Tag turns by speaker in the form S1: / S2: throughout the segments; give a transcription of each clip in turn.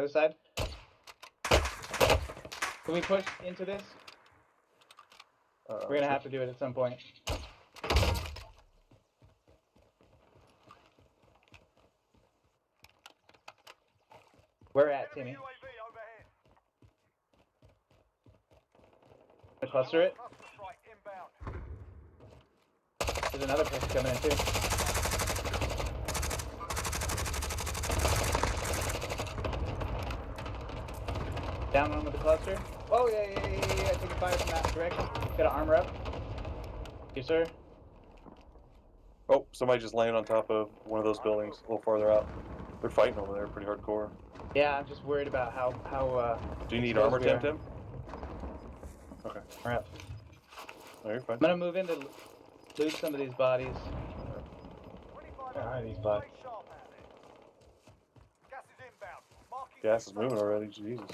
S1: other side. Can we push into this? We're gonna have to do it at some point. Where at, Timmy? Cluster it. There's another person coming in too. Down one with the cluster. Oh yeah. Taking fire from that direction. Got an armor up. Yes, sir.
S2: Oh, somebody just landed on top of one of those buildings a little farther out. They're fighting over there pretty hardcore.
S1: Yeah, I'm just worried about how
S2: Do you need armor, Tim? Okay.
S1: We're up.
S2: No, you're fine.
S1: I'm gonna move in to loot some of these bodies. Where are these bodies?
S2: Gas is moving already, Jesus.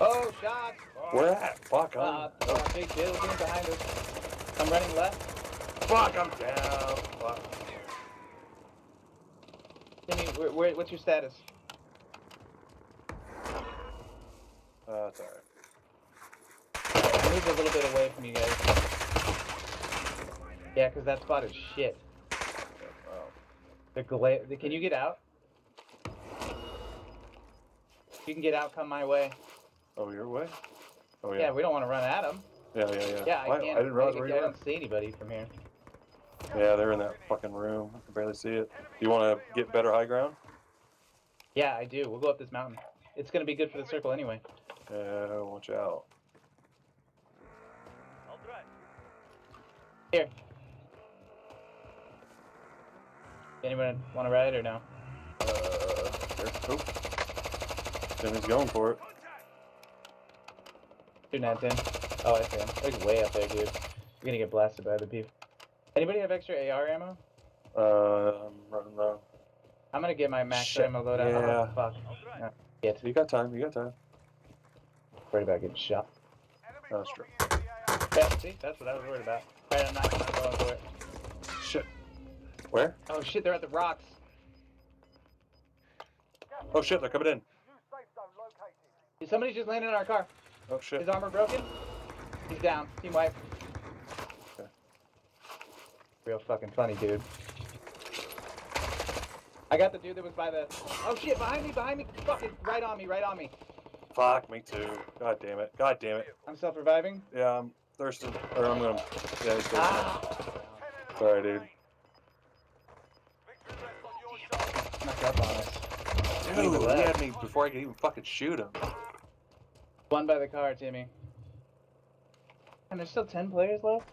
S1: Oh, shots!
S2: Where at? Fuck,
S1: Big building behind us. I'm running left.
S2: Fuck, I'm down. Fuck.
S1: Timmy, what's your status?
S2: That's alright.
S1: I moved a little bit away from you guys. Yeah, because that spot is shit. The can you get out? If you can get out, come my way.
S2: Oh, your way? Oh, yeah.
S1: Yeah, we don't want to run at them.
S2: Yeah.
S1: Yeah, I can't.
S2: I didn't realize where you were.
S1: I don't see anybody from here.
S2: Yeah, they're in that fucking room. I can barely see it. You want to get better high ground?
S1: Yeah, I do. We'll go up this mountain. It's going to be good for the circle anyway.
S2: Yeah, watch out.
S1: Here. Anyone want to ride or no?
S2: Oh. Timmy's going for it.
S1: Shooting at Tim. Oh, I see him. He's way up there, dude. You're going to get blasted by other people. Anybody have extra AR ammo?
S2: I'm running low.
S1: I'm going to get my max ammo loadout.
S2: Yeah.
S1: Oh, fuck. No. Get.
S2: You got time.
S1: Worried about getting shot.
S2: That's true.
S1: Yeah, see? That's what I was worried about. Alright, I'm not going for it.
S2: Shit. Where?
S1: Oh shit, they're at the rocks.
S2: Oh shit, they're coming in.
S1: Somebody just landed in our car.
S2: Oh shit.
S1: His armor broken. He's down. Team wipe.
S2: Okay.
S1: Real fucking funny, dude. I got the dude that was by the... Oh shit, behind me. Fucking right on me.
S2: Fuck, me too. God damn it.
S1: I'm self-reviving.
S2: Yeah, I'm thirsting. Or I'm gonna... Yeah, he's thirsty. Sorry, dude.
S1: Snuck up on us.
S2: Dude, he had me before I could even fucking shoot him.
S1: One by the car, Timmy. And there's still 10 players left?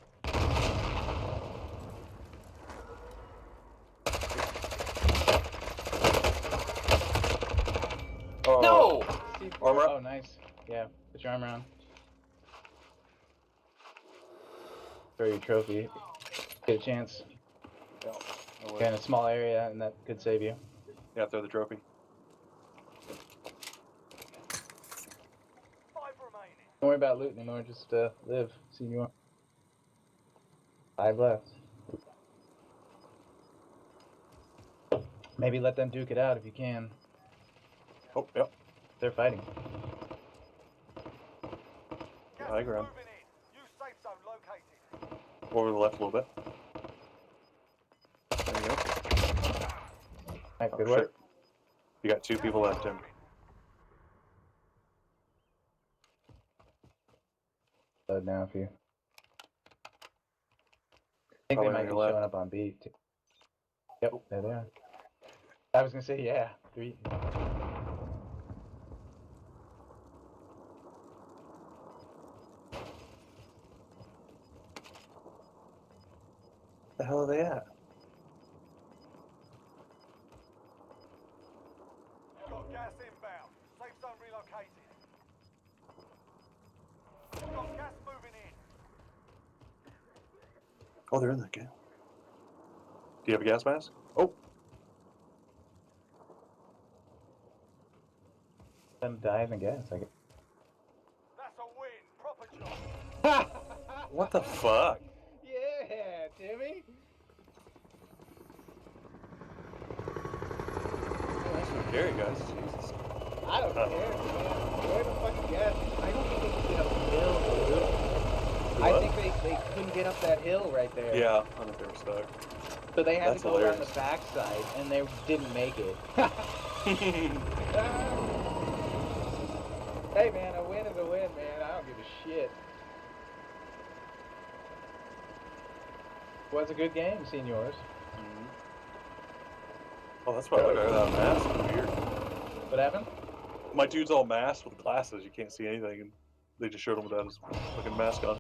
S2: Oh.
S1: No!
S2: Armor up?
S1: Oh, nice. Yeah, put your armor on. Throw your trophy. Get a chance.
S2: Yeah,
S1: You're in a small area, and that could save you.
S2: yeah, throw the trophy.
S1: Don't worry about loot anymore, just live. See you on. 5 left. Maybe let them duke it out if you can.
S2: Oh, yep.
S1: They're fighting.
S2: High ground. Over to the left a little bit. There you go.
S1: Alright, good
S2: Oh,
S1: work.
S2: shit. You got 2 people left, Tim.
S1: Load now for you. I think
S2: Probably
S1: they might
S2: on
S1: be
S2: your left.
S1: showing up on B too. Yep, there they are. I was gonna say, yeah, 3.
S2: The hell are they at?
S3: Got gas inbound. Safe zone relocated. Got gas moving in.
S2: Oh, they're in that game. Do you have a gas mask? Oh.
S1: Them die in the gas, I guess.
S3: That's a win. Proper job.
S2: What the fuck?
S1: Yeah, Timmy.
S2: Oh, that's scary, guys. Jesus.
S1: I don't care, man. Enjoy the fucking gas. I don't think they could get up the hill, dude. I
S2: What?
S1: think they couldn't get up that hill right there.
S2: Yeah, I think they were stuck.
S1: So they had
S2: That's
S1: to go around
S2: hilarious.
S1: the backside, and they didn't make it. Hey, man, a win is a win, man. I don't give a shit. Was a good game, senors.
S2: Mhm. Oh, that's why I look at that mask. Weird.
S1: What happened?
S2: My dude's all masked with glasses. You can't see anything, and they just showed him without his fucking mask on.